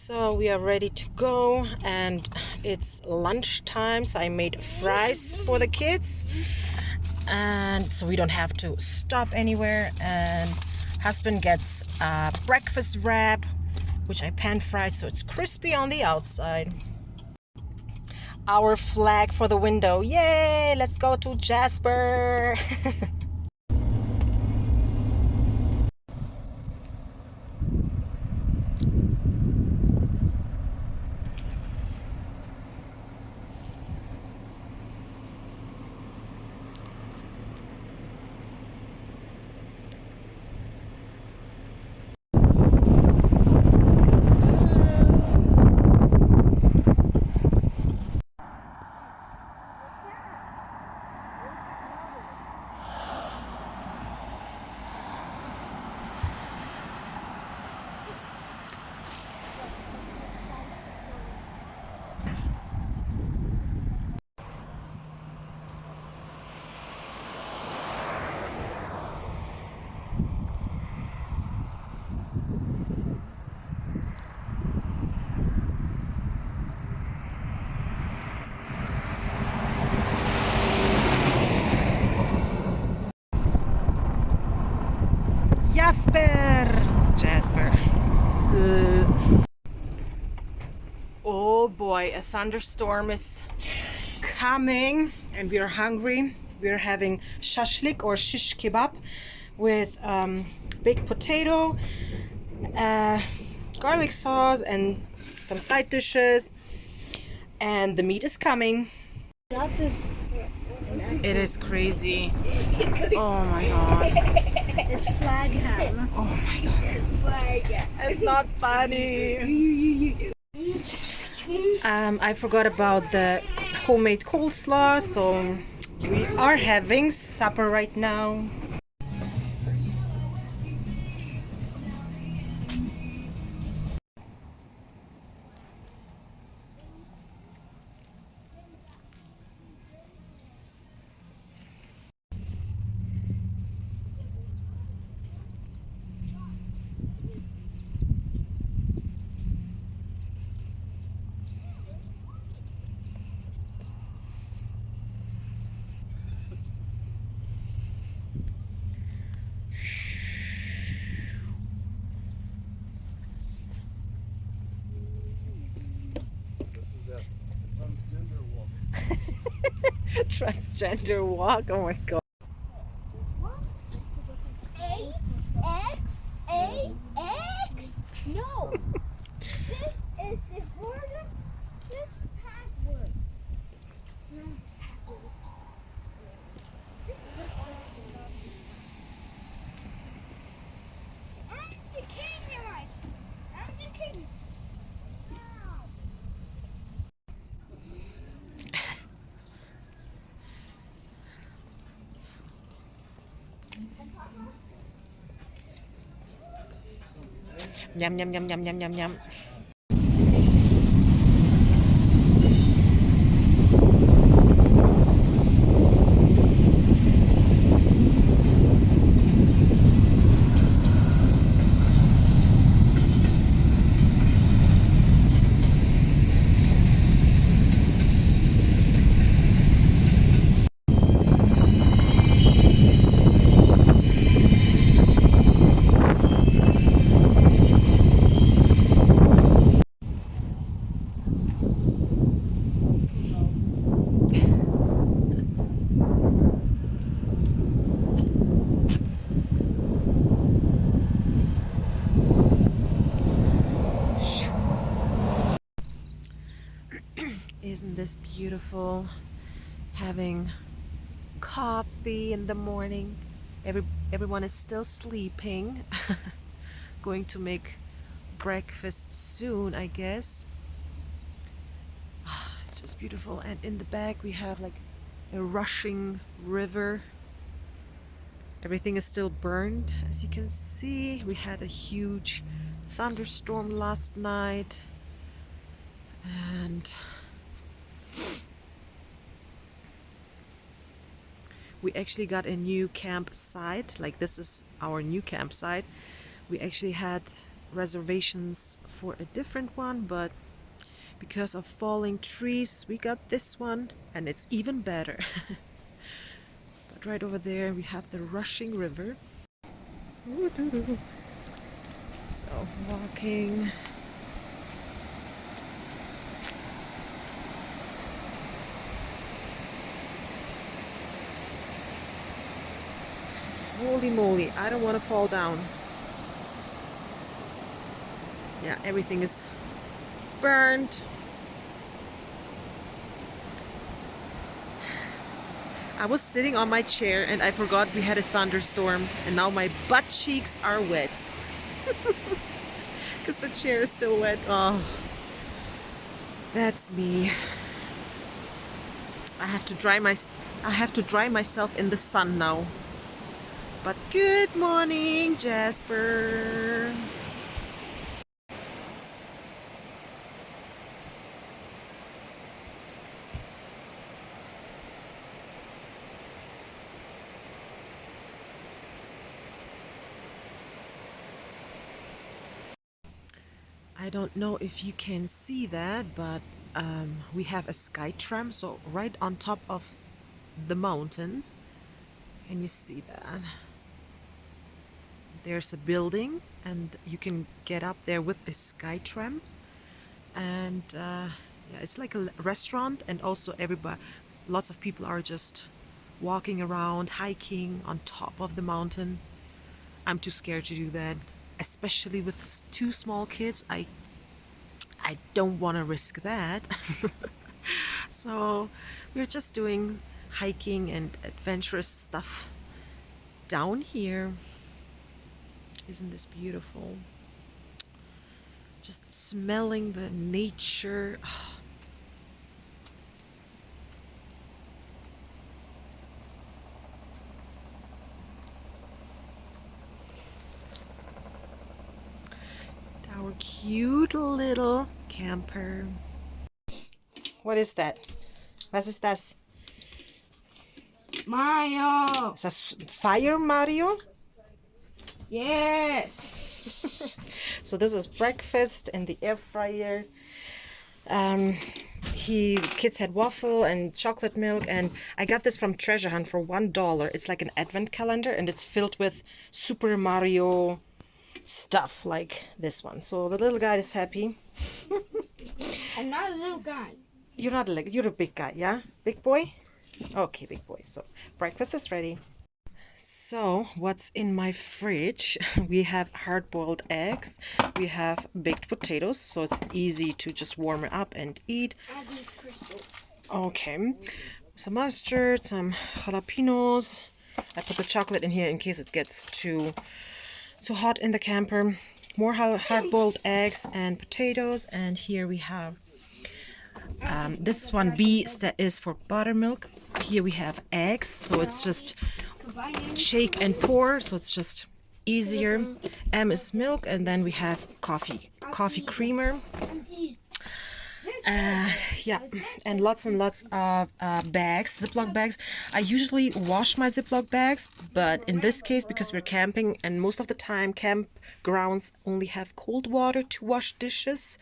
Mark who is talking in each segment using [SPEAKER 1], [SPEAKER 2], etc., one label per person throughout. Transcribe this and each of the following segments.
[SPEAKER 1] So we are ready to go and it's lunchtime, so I made fries for the kids and so we don't have to stop anywhere, and husband gets a breakfast wrap which I pan fried so it's crispy on the outside. Our flag for the window, yay, let's go to Jasper. Jasper. Oh boy, a thunderstorm is coming and we are hungry. We're having shashlik or shish kebab with baked potato, garlic sauce and some side dishes, and the meat is coming.
[SPEAKER 2] Das ist
[SPEAKER 1] It is crazy. Oh my god.
[SPEAKER 2] it's flag ham.
[SPEAKER 1] Oh my god.
[SPEAKER 2] Flag.
[SPEAKER 1] It's not funny. I forgot about the homemade coleslaw, so we are having supper right now. Transgender walk. Oh my god.
[SPEAKER 2] A-X? No. This is the hardest. This password. I'm the king, right? I'm the king. Wow.
[SPEAKER 1] Yum yum yum yum yum yum yum. Isn't this beautiful? Having coffee in the morning. Everyone is still sleeping. Going to make breakfast soon, I guess. It's just beautiful. And in the back we have like a rushing river. Everything is still burned, as you can see. We had a huge thunderstorm last night. And we actually got a new campsite. Like, this is our new campsite. We actually had reservations for a different one, but because of falling trees we got this one and it's even better. But right over there we have the rushing river. So walking. Holy moly, I don't want to fall down. Yeah, everything is burned. I was sitting on my chair and I forgot we had a thunderstorm, and now my butt cheeks are wet. Because the chair is still wet. Oh, that's me. I have to dry myself in the sun now. But good morning, Jasper. I don't know if you can see that, but we have a sky tram, so right on top of the mountain. Can you see that? There's a building and you can get up there with a sky tram, and yeah, it's like a restaurant, and also lots of people are just walking around, hiking on top of the mountain. I'm too scared to do that, especially with two small kids. I don't want to risk that. So we're just doing hiking and adventurous stuff down here. Isn't this beautiful? Just smelling the nature. Our cute little camper. What is that? Was ist das?
[SPEAKER 2] Mario.
[SPEAKER 1] Is that fire, Mario?
[SPEAKER 2] Yes.
[SPEAKER 1] So this is breakfast in the air fryer. Kids had waffle and chocolate milk, and I got this from Treasure Hunt for $1. It's like an advent calendar, and it's filled with Super Mario stuff like this one. So the little guy is happy.
[SPEAKER 2] I'm not a little guy.
[SPEAKER 1] You're not you're a big guy, yeah? Big boy? Okay, big boy. So breakfast is ready. So what's in my fridge? We have hard-boiled eggs. We have baked potatoes, so it's easy to just warm it up and eat.
[SPEAKER 2] All these crystals.
[SPEAKER 1] Okay. Some mustard, some jalapenos. I put the chocolate in here in case it gets too hot in the camper. More hard-boiled eggs and potatoes, and here we have this one B is for buttermilk. Here we have eggs, so it's just shake and pour, so it's just easier. M is milk, and then we have coffee creamer. Yeah, and lots of bags, Ziploc bags. I usually wash my Ziploc bags, but in this case, because we're camping and most of the time campgrounds only have cold water to wash dishes,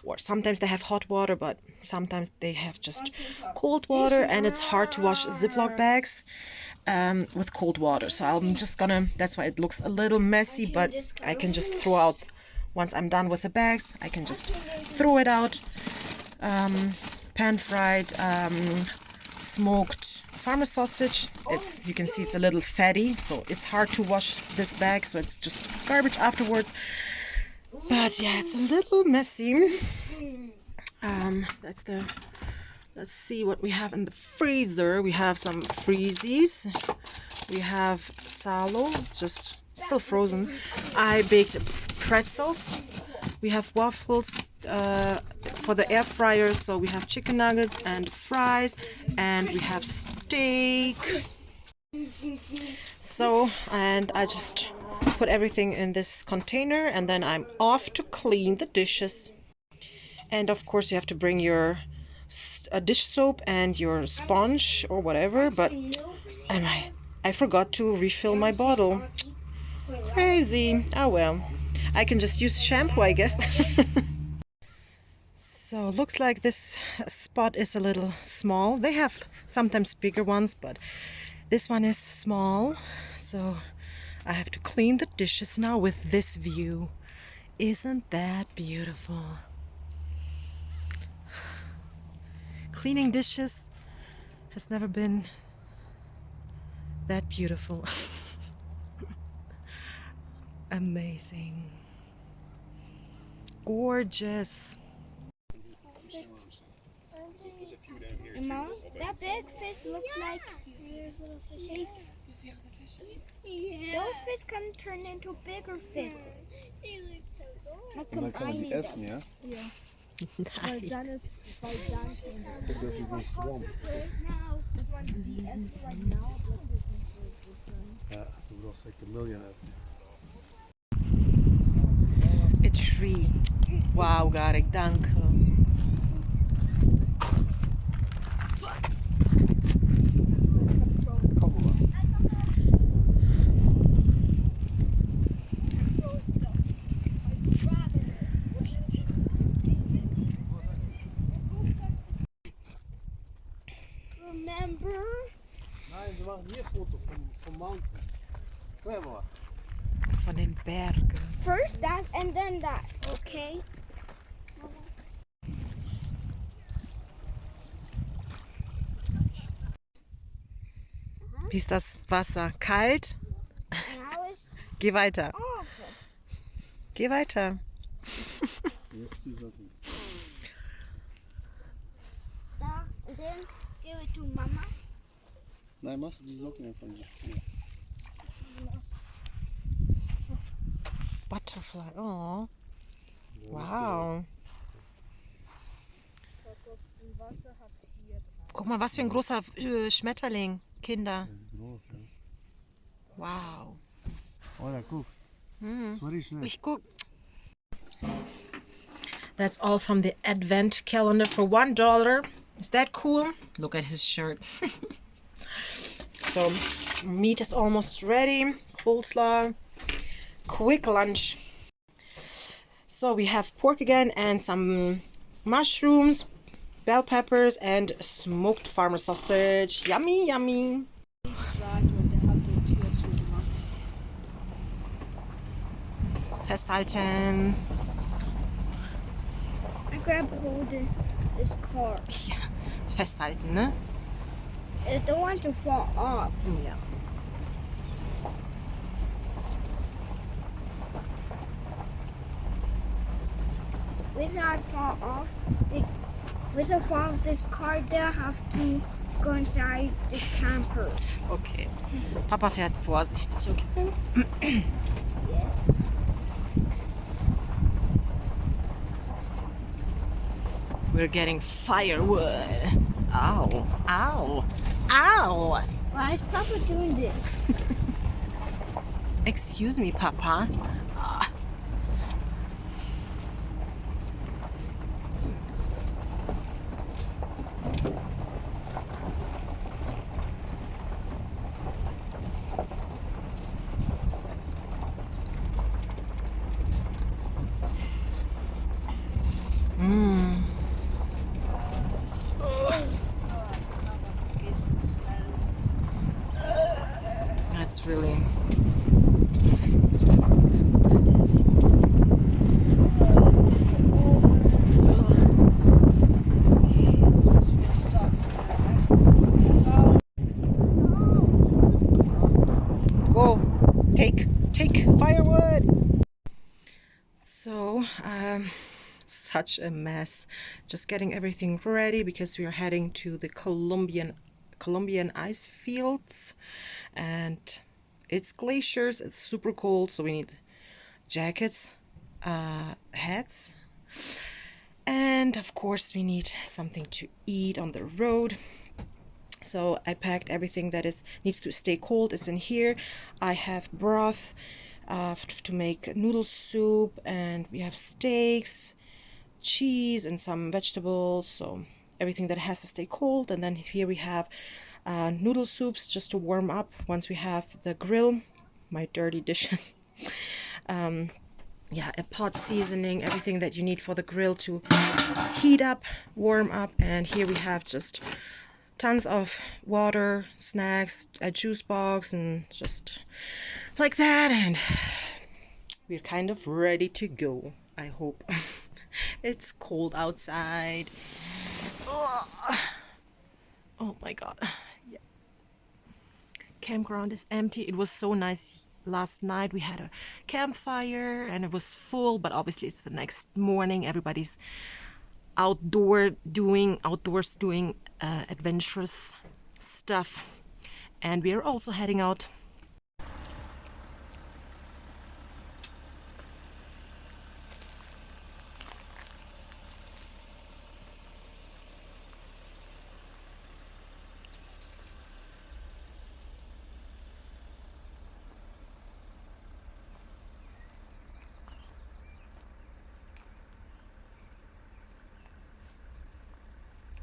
[SPEAKER 1] or sometimes they have hot water, but sometimes they have just cold water, and it's hard to wash Ziploc bags with cold water. So I'm just gonna, that's why it looks a little messy, but I can just throw out, once I'm done with the bags, I can just throw it out. Pan-fried smoked farmer sausage. You can see it's a little fatty, so it's hard to wash this bag, so it's just garbage afterwards. But yeah, it's a little messy. Let's see what we have in the freezer. We have some freezies. We have salo, just still frozen. I baked pretzels. We have waffles for the air fryer, so we have chicken nuggets and fries, and we have steak. So, and I just put everything in this container, and then I'm off to clean the dishes. And of course you have to bring your dish soap and your sponge or whatever, but I forgot to refill my bottle. Crazy. Oh well. I can just use shampoo, I guess. So looks like this spot is a little small. They have sometimes bigger ones, but this one is small. So I have to clean the dishes now with this view. Isn't that beautiful? Cleaning dishes has never been that beautiful. Amazing. Gorgeous.
[SPEAKER 2] Mom, that big fish looks like there's little fishes. Those fish can turn into bigger fish. Like
[SPEAKER 3] Und dann kann man die
[SPEAKER 2] combining
[SPEAKER 3] essen,
[SPEAKER 2] them.
[SPEAKER 3] ja?
[SPEAKER 2] Weil dann ist, weil dann
[SPEAKER 3] Guck, das ist so ein Schwamm.
[SPEAKER 2] now, die essen like now, but we can
[SPEAKER 3] Ja, du brauchst like a million essen.
[SPEAKER 1] A tree. Wow, Garek, danke.
[SPEAKER 3] Komm mal.
[SPEAKER 2] Remember?
[SPEAKER 3] Nein, wir machen hier Foto vom Mountain. Komm her mal.
[SPEAKER 1] Von den Bergen.
[SPEAKER 2] First that and then that, okay?
[SPEAKER 1] Wie ist das Wasser? Kalt?
[SPEAKER 2] Now it's
[SPEAKER 1] Geh weiter.
[SPEAKER 2] awful.
[SPEAKER 1] Geh weiter.
[SPEAKER 3] Hier ist die Socken.
[SPEAKER 2] That, and then give it to Mama.
[SPEAKER 3] Nein, machst du die Socken einfach in die Schuhe.
[SPEAKER 1] Butterfly. Oh. Wow. Guck mal, was für ein großer Schmetterling. Kinder.
[SPEAKER 3] Das ist groß, ja.
[SPEAKER 1] Wow.
[SPEAKER 3] Oder guck. Das war richtig schnell.
[SPEAKER 1] Ich guck. That's all from the advent calendar for $1. Is that cool? Look at his shirt. So, meat is almost ready. Coleslaw. Quick lunch. So we have pork again and some mushrooms, bell peppers and smoked farmer sausage. Yummy, yummy. Festhalten.
[SPEAKER 2] I grab hold of this car.
[SPEAKER 1] Ja, festhalten, ne?
[SPEAKER 2] I don't want to fall off.
[SPEAKER 1] Ja.
[SPEAKER 2] When I fall off, when I fall off this car, then I have to go inside the camper.
[SPEAKER 1] Okay. Papa fährt vorsichtig, okay?
[SPEAKER 2] Yes.
[SPEAKER 1] We're getting firewood. Ow, ow, ow.
[SPEAKER 2] Why is Papa doing this?
[SPEAKER 1] Excuse me, Papa. Ah. Mmm. That's really. Go, take firewood. So, such a mess. Just getting everything ready because we are heading to the Colombian ice fields, and it's glaciers. It's super cold, so we need jackets, hats, and of course we need something to eat on the road. So I packed everything that needs to stay cold is in here. I have broth to make noodle soup, and we have steaks, cheese, and some vegetables. So everything that has to stay cold. And then here we have noodle soups just to warm up once we have the grill. My dirty dishes. yeah, a pot seasoning, everything that you need for the grill to heat up, warm up. And here we have just tons of water, snacks, a juice box, and just like that. And we're kind of ready to go, I hope. It's cold outside. Oh my god. Yeah. Campground is empty. It was so nice last night. We had a campfire and it was full, but obviously it's the next morning. Everybody's outdoors doing adventurous stuff. And we are also heading out.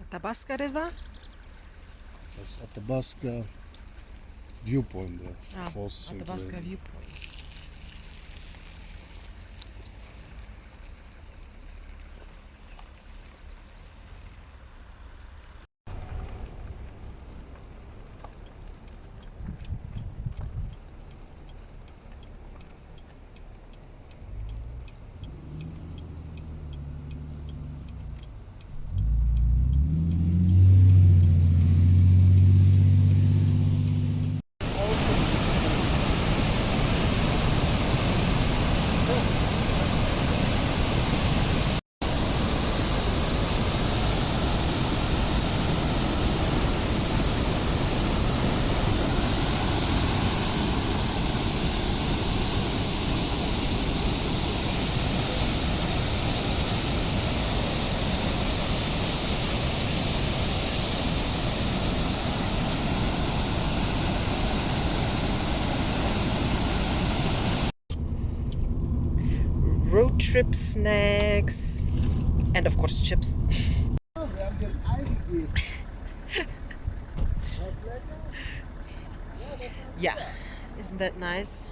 [SPEAKER 1] Athabasca River.
[SPEAKER 3] Das Athabasca Viewpoint, the falls St.
[SPEAKER 1] Athabasca
[SPEAKER 3] Helena.
[SPEAKER 1] viewpoint. Road trip snacks and of course chips.
[SPEAKER 3] Ja, wir haben den Ei gegeben.
[SPEAKER 1] Yeah, isn't that nice?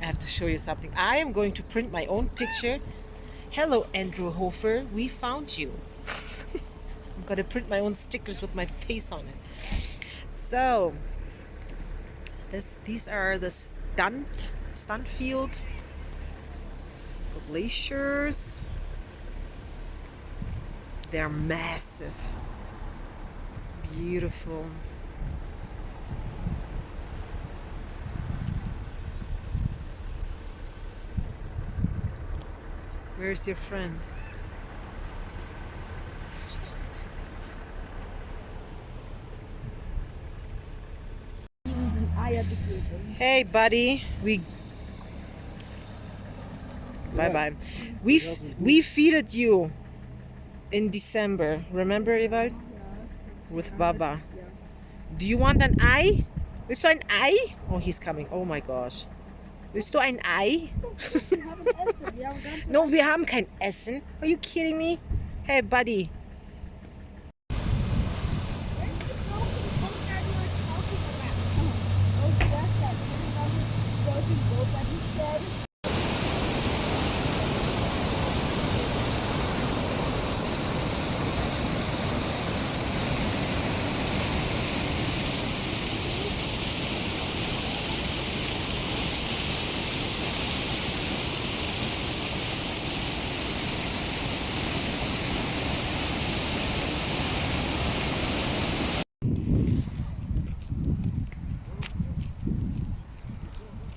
[SPEAKER 1] I have to show you something. I am going to print my own picture. Hello, Andrew Hofer, we found you. I'm gonna print my own stickers with my face on it. So, these are the stunt field glaciers. They're massive, beautiful. Where's your friend? Hey, buddy. Bye bye. We feeded you in December. Remember, Ewald? With Baba. Do you want an Ei? Willst du ein Ei? Oh, he's coming. Oh my gosh. Willst du ein Ei? No, wir haben kein Essen. Are you kidding me? Hey, buddy.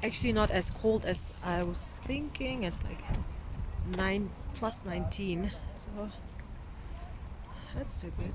[SPEAKER 1] Actually not as cold as I was thinking. It's like plus 19, so that's still good.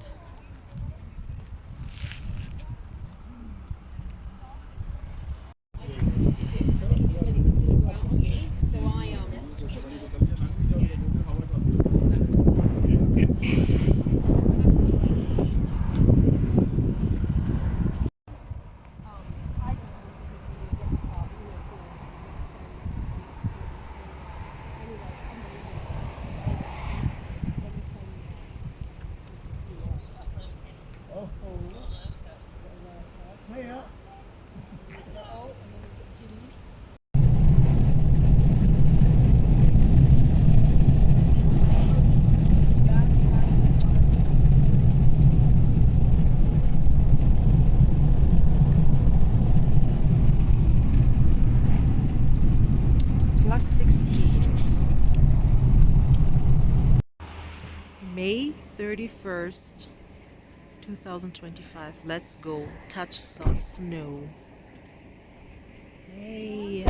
[SPEAKER 1] May 31st, 2025. Let's go touch some snow. Hey.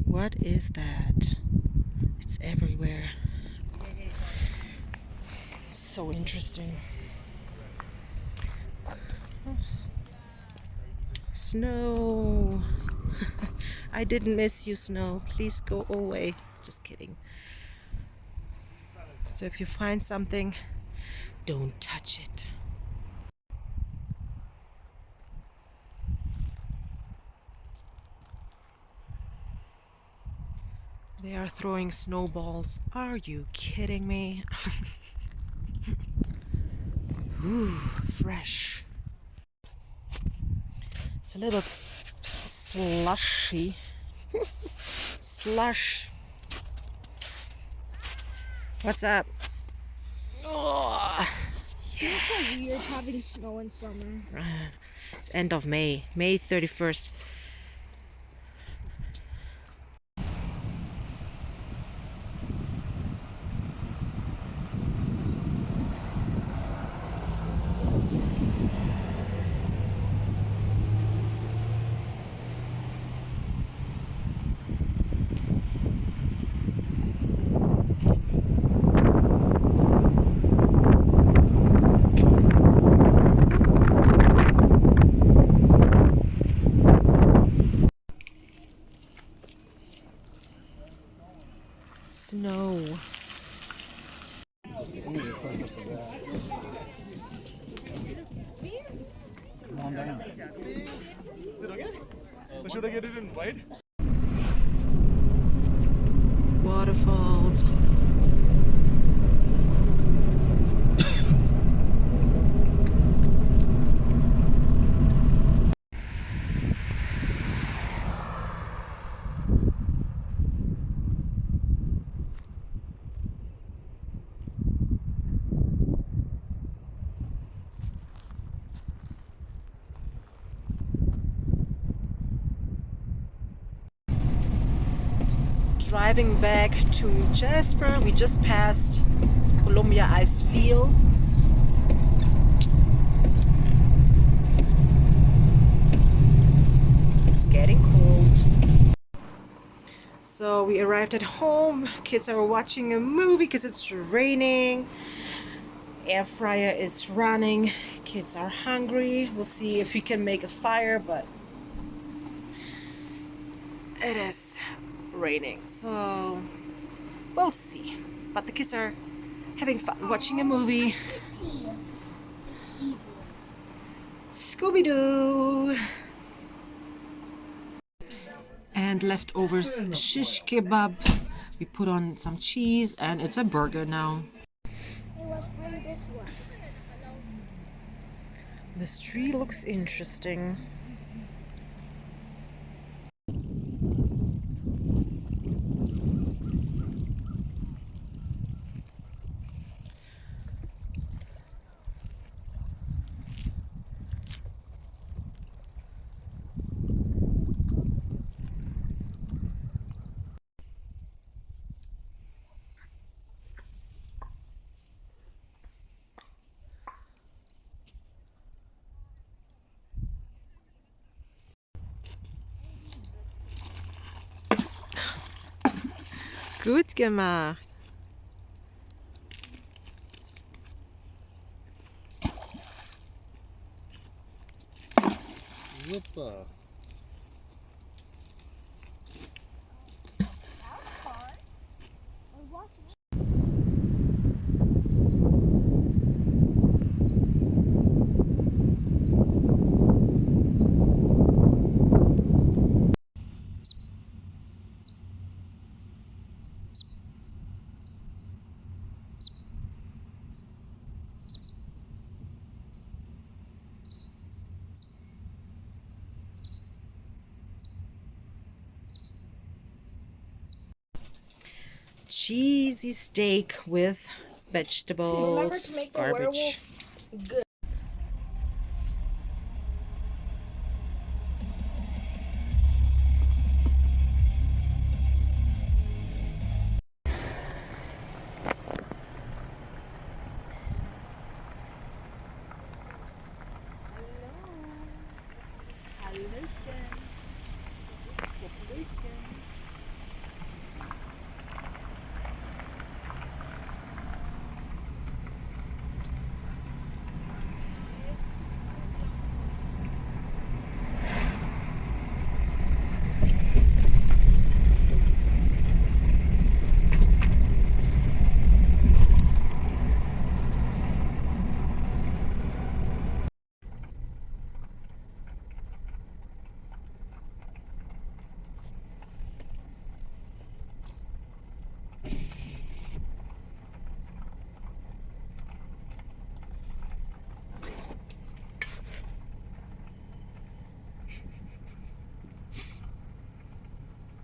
[SPEAKER 1] What is that? It's everywhere. So interesting. Snow. I didn't miss you, snow. Please go away. Just kidding. So if you find something, don't touch it. They are throwing snowballs. Are you kidding me? Ooh, fresh. It's a little bit slushy. Slush. What's up? Oh,
[SPEAKER 2] It's so weird having snow in summer.
[SPEAKER 1] it's end of May. May 31st. Snow.
[SPEAKER 3] Come on down. Is it okay? Or should I get it in white?
[SPEAKER 1] Waterfalls. Driving back to Jasper, we just passed Columbia ice fields. It's getting cold. So we arrived at home. Kids are watching a movie because it's raining. Air fryer is running. Kids are hungry. We'll see if we can make a fire, but it is raining, so we'll see. But the kids are having fun watching a movie. Scooby-Doo! And leftovers shish kebab. We put on some cheese and it's a burger now. This tree looks interesting. Gut gemacht.
[SPEAKER 3] Super.
[SPEAKER 1] Cheesy steak with vegetables.
[SPEAKER 2] Remember to make the
[SPEAKER 1] garbage.
[SPEAKER 2] werewolf good.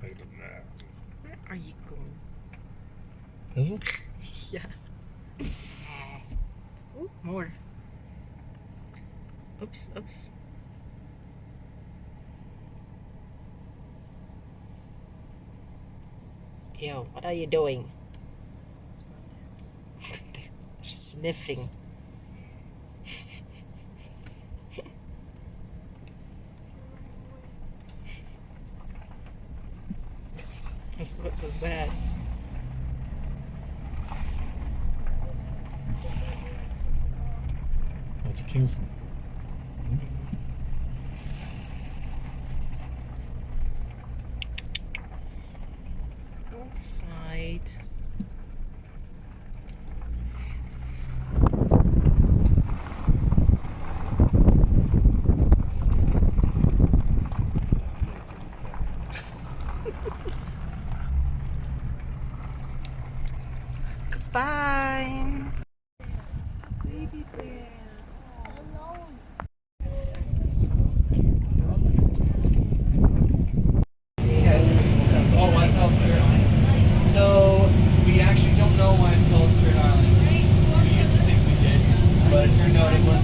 [SPEAKER 3] I don't know.
[SPEAKER 1] Where are you going?
[SPEAKER 3] Is it?
[SPEAKER 1] Yeah. Ooh, more. Oops, oops. Yo, what are you doing? They're sniffing. What was that?
[SPEAKER 3] What you came from?
[SPEAKER 1] Outside. Goodbye. Baby bear.
[SPEAKER 2] Alone.
[SPEAKER 4] Oh, why it's called Spirit Island? So, we actually don't know why it's called Spirit Island. We used to think we did, but it turned out it was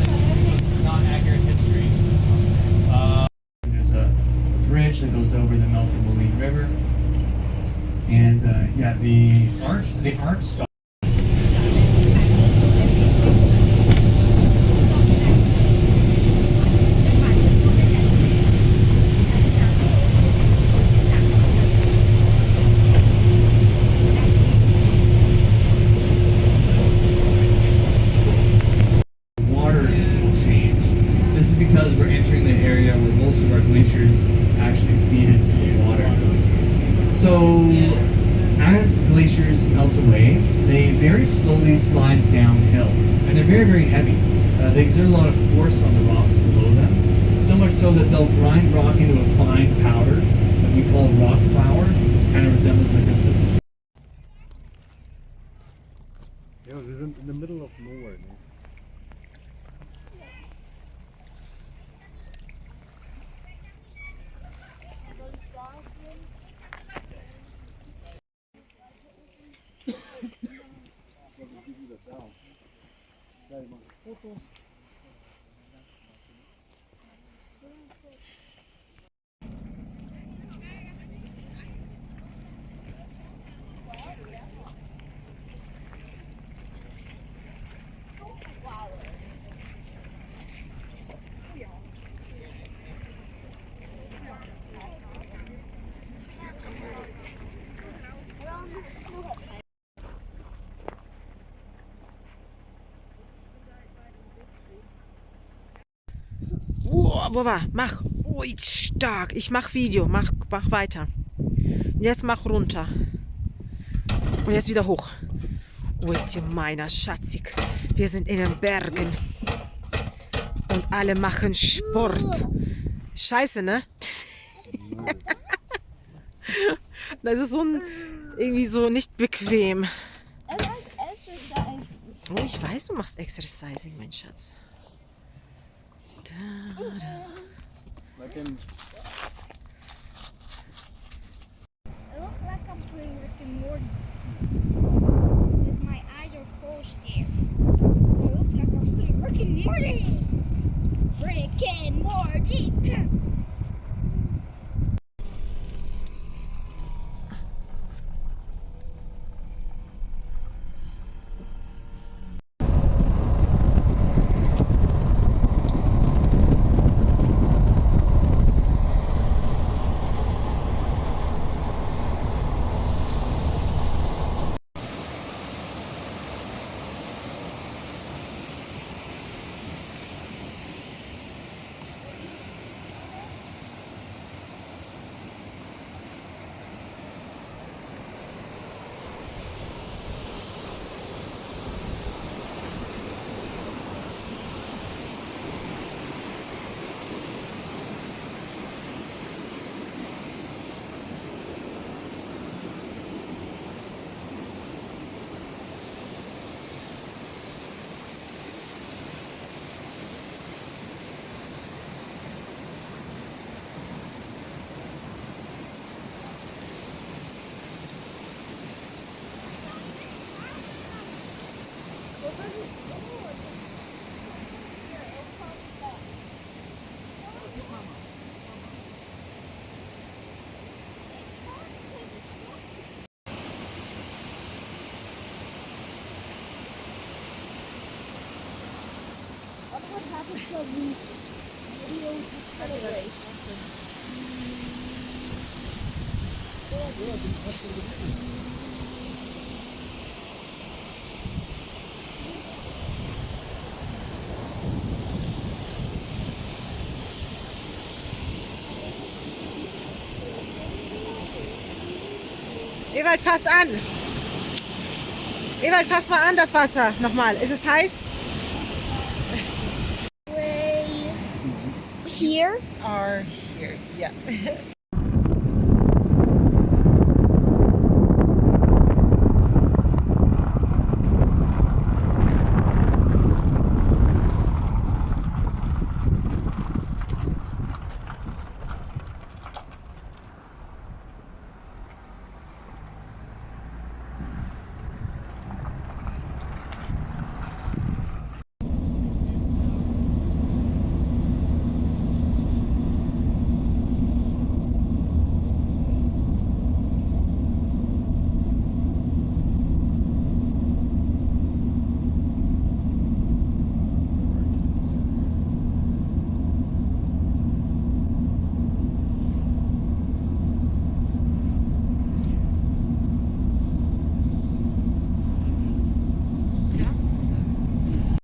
[SPEAKER 4] not accurate history. There's a bridge that goes over the mouth of the Moline River. And yeah, the art style. Because we're entering the area where most of our glaciers actually feed into the water. So as glaciers melt away, they very slowly slide downhill, and they're very, very heavy. They exert a lot of force on the rocks below them, so much so that they'll grind rock into a fine powder that we call rock flour. Kind of resembles the consistency.
[SPEAKER 3] Yeah, wir sind in the middle of nowhere. Ne? Ja, die machen Fotos.
[SPEAKER 1] Wo war? Mach. Ui, stark. Ich mach Video. Mach weiter. Jetzt mach runter. Und jetzt wieder hoch. Ui, meiner Schatzig. Wir sind in den Bergen. Und alle machen Sport. Scheiße, ne? Das ist so irgendwie so nicht bequem.
[SPEAKER 2] I like exercise.
[SPEAKER 1] Oh, ich weiß, du machst Exercising, mein Schatz.
[SPEAKER 3] Like in
[SPEAKER 2] I look like I'm playing Rick and Morty. Because my eyes are closed there. So it looks like I'm playing Rick and Morty. Rick and Morty.
[SPEAKER 1] Ewald, fass an. Ewald, fass mal an das Wasser. Nochmal. Ist es heiß?
[SPEAKER 2] Way here.
[SPEAKER 1] Or here, yeah.